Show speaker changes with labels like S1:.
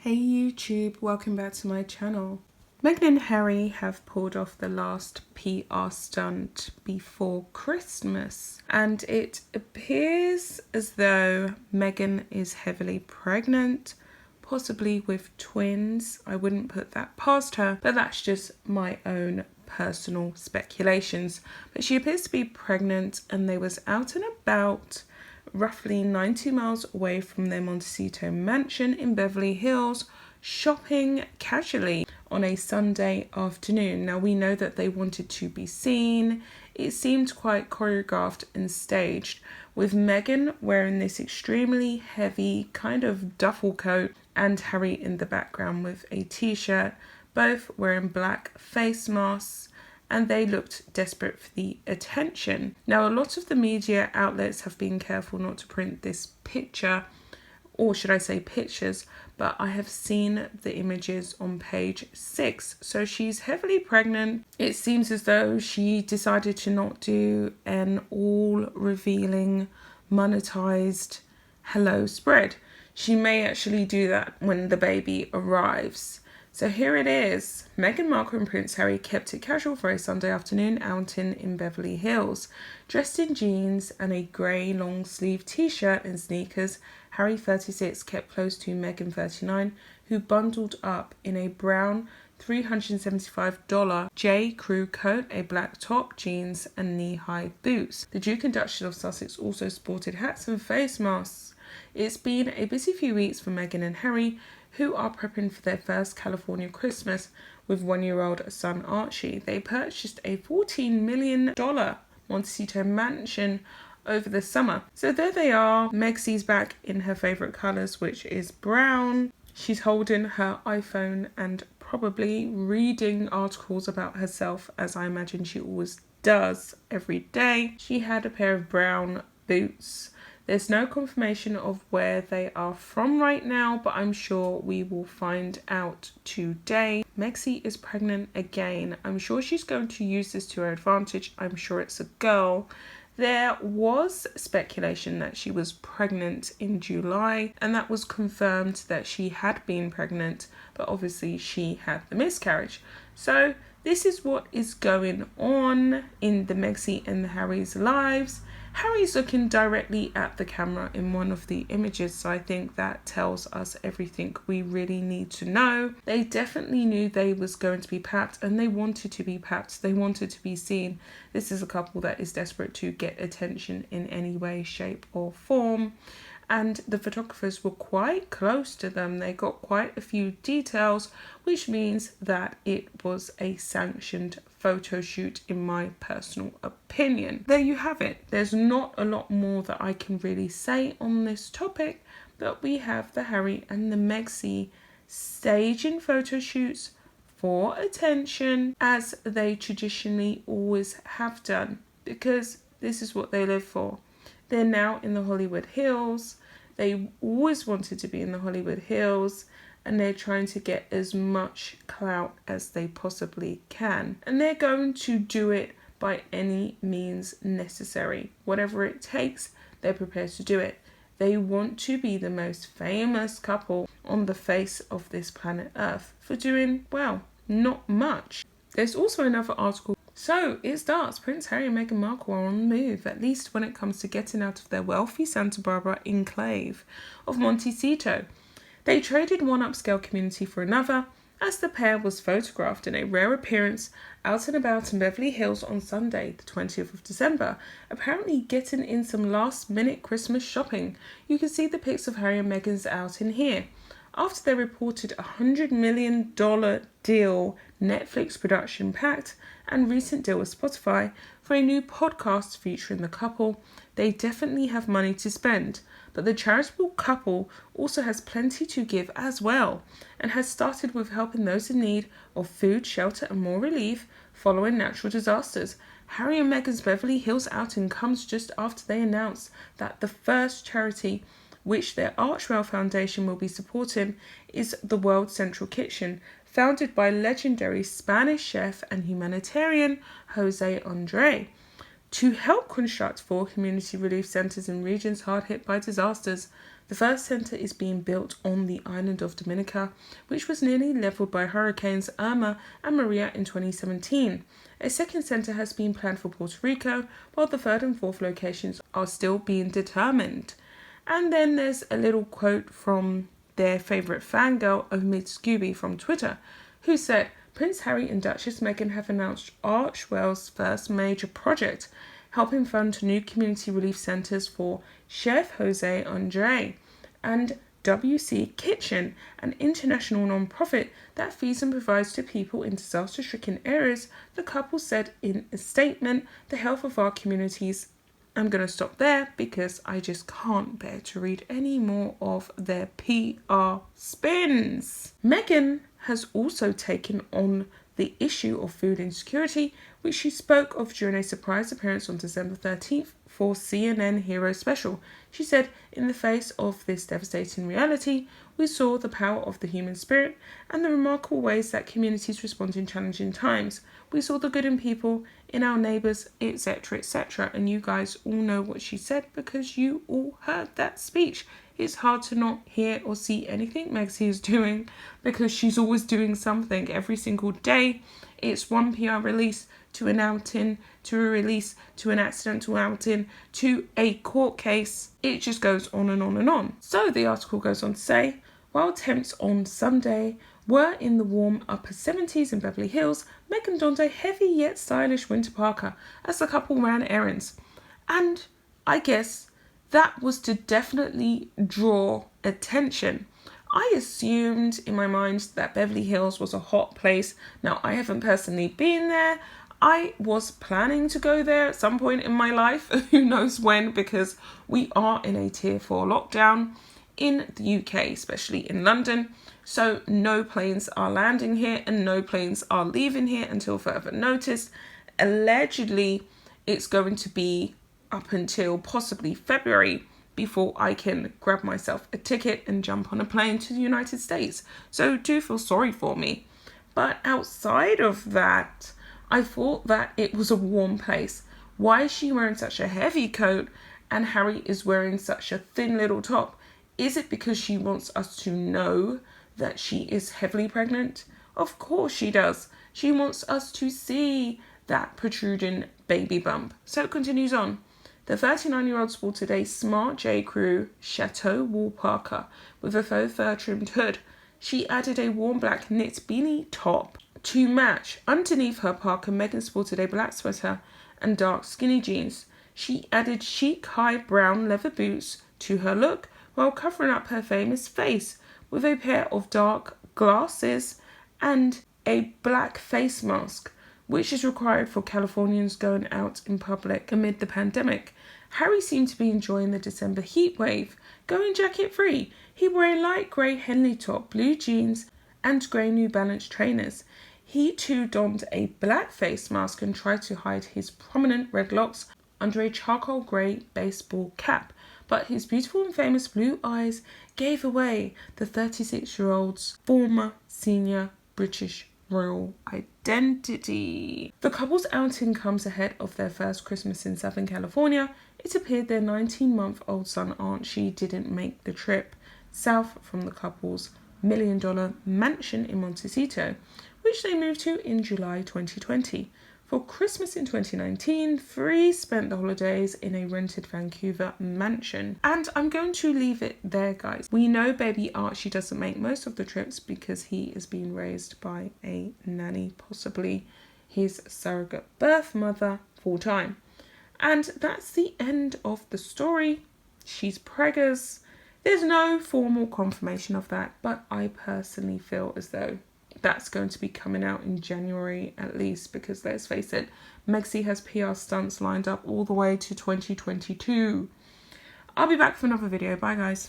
S1: Hey YouTube, welcome back to my channel. Meghan and Harry have pulled off the last PR stunt before Christmas, and it appears as though Meghan is heavily pregnant, possibly with twins. I wouldn't put that past her, but that's just my own personal speculations. But she appears to be pregnant, and they was out and about roughly 90 miles away from their Montecito mansion in Beverly Hills, shopping casually on a Sunday afternoon. Now, we know that they wanted to be seen. It seemed quite choreographed and staged, with Meghan wearing this extremely heavy kind of duffel coat and Harry in the background with a t-shirt, both wearing black face masks, and they looked desperate for the attention. Now, a lot of the media outlets have been careful not to print this picture, or should I say pictures, but I have seen the images on page 6. So she's heavily pregnant. It seems as though she decided to not do an all-revealing, monetized hello spread. She may actually do that when the baby arrives. So here it is. Meghan Markle and Prince Harry kept it casual for a Sunday afternoon outing in Beverly Hills. Dressed in jeans and a grey long sleeve t-shirt and sneakers, Harry 36 kept close to Meghan 39, who bundled up in a brown $375 J. Crew coat, a black top, jeans and knee-high boots. The Duke and Duchess of Sussex also sported hats and face masks. It's been a busy few weeks for Meghan and Harry, who are prepping for their first California Christmas with one-year-old son Archie. They purchased a $14 million Montecito mansion over the summer. So there they are. Megsy's back in her favourite colours, which is brown. She's holding her iPhone and probably reading articles about herself, as I imagine she always does every day. She had a pair of brown boots. There's no confirmation of where they are from right now, but I'm sure we will find out today. Megsy is pregnant again. I'm sure she's going to use this to her advantage. I'm sure it's a girl. There was speculation that she was pregnant in July, and that was confirmed that she had been pregnant, but obviously she had the miscarriage. So this is what is going on in the Megsy and Harry's lives. Harry's looking directly at the camera in one of the images, so I think that tells us everything we really need to know. They definitely knew they was going to be papped, and they wanted to be papped. They wanted to be seen. This is a couple that is desperate to get attention in any way, shape or form. And the photographers were quite close to them. They got quite a few details, which means that it was a sanctioned photo shoot in my personal opinion. There you have it. There's not a lot more that I can really say on this topic, but we have the Harry and the Megsy staging photo shoots for attention, as they traditionally always have done, because this is what they live for. They're now in the Hollywood Hills. They always wanted to be in the Hollywood Hills, and they're trying to get as much clout as they possibly can. And they're going to do it by any means necessary. Whatever it takes, they're prepared to do it. They want to be the most famous couple on the face of this planet Earth for doing, well, not much. There's also another article. So it starts. Prince Harry and Meghan Markle are on the move, at least when it comes to getting out of their wealthy Santa Barbara enclave of Montecito. They traded one upscale community for another, as the pair was photographed in a rare appearance out and about in Beverly Hills on Sunday, the 20th of December, apparently getting in some last-minute Christmas shopping. You can see the pics of Harry and Meghan's outing here. After their reported $100 million deal, Netflix production pact, and recent deal with Spotify for a new podcast featuring the couple, they definitely have money to spend. But the charitable couple also has plenty to give as well, and has started with helping those in need of food, shelter and more relief following natural disasters. Harry and Meghan's Beverly Hills outing comes just after they announced that the first charity which their Archwell Foundation will be supporting is the World Central Kitchen, founded by legendary Spanish chef and humanitarian Jose Andre. to help construct 4 community relief centres in regions hard hit by disasters. The first centre is being built on the island of Dominica, which was nearly levelled by hurricanes Irma and Maria in 2017. A second centre has been planned for Puerto Rico, while the third and fourth locations are still being determined. And then there's a little quote from their favourite fangirl of Miss Scooby from Twitter, who said, Prince Harry and Duchess Meghan have announced Archewell's first major project, helping fund new community relief centres for Chef Jose Andre and WC Kitchen, an international non-profit that feeds and provides to people in disaster-stricken areas. The couple said in a statement, the health of our communities. I'm going to stop there because I just can't bear to read any more of their PR spins. Meghan has also taken on the issue of food insecurity, which she spoke of during a surprise appearance on December 13th for CNN Hero Special. She said, in the face of this devastating reality, we saw the power of the human spirit and the remarkable ways that communities respond in challenging times. We saw the good in people, in our neighbours, etc., etc. And you guys all know what she said because you all heard that speech. It's hard to not hear or see anything Meghan is doing because she's always doing something every single day. It's one PR release to an outing, to a release, to an accidental outing, to a court case. It just goes on and on and on. So the article goes on to say, while temps on Sunday were in the warm upper 70s in Beverly Hills, Meghan donned a heavy yet stylish winter parka as the couple ran errands. And I guess that was to definitely draw attention. I assumed in my mind that Beverly Hills was a hot place. Now, I haven't personally been there. I was planning to go there at some point in my life, who knows when, because we are in a tier 4 lockdown in the UK, especially in London. So no planes are landing here and no planes are leaving here until further notice. Allegedly, it's going to be up until possibly February before I can grab myself a ticket and jump on a plane to the United States. So do feel sorry for me. But outside of that, I thought that it was a warm place. Why is she wearing such a heavy coat and Harry is wearing such a thin little top? Is it because she wants us to know that she is heavily pregnant? Of course she does. She wants us to see that protruding baby bump. So it continues on. The 39-year-old sported a smart J. Crew Chateau wool parka with a faux fur trimmed hood. She added a warm black knit beanie top to match. Underneath her parka, Meghan sported a black sweater and dark skinny jeans. She added chic high brown leather boots to her look while covering up her famous face with a pair of dark glasses and a black face mask, which is required for Californians going out in public amid the pandemic. Harry seemed to be enjoying the December heat wave, going jacket free. He wore a light grey Henley top, blue jeans and grey New Balance trainers. He too donned a black face mask and tried to hide his prominent red locks under a charcoal grey baseball cap. But his beautiful and famous blue eyes gave away the 36-year-old's former senior British royal identity. The couple's outing comes ahead of their first Christmas in Southern California. It appeared their 19-month-old son Archie didn't make the trip south from the couple's $1 million mansion in Montecito, which they moved to in July 2020. For Christmas in 2019, Free spent the holidays in a rented Vancouver mansion. And I'm going to leave it there, guys. We know baby Archie doesn't make most of the trips because he is being raised by a nanny, possibly his surrogate birth mother, full-time. And that's the end of the story. She's preggers. There's no formal confirmation of that, but I personally feel as though that's going to be coming out in January at least, because let's face it, Meghan has PR stunts lined up all the way to 2022. I'll be back for another video. Bye guys.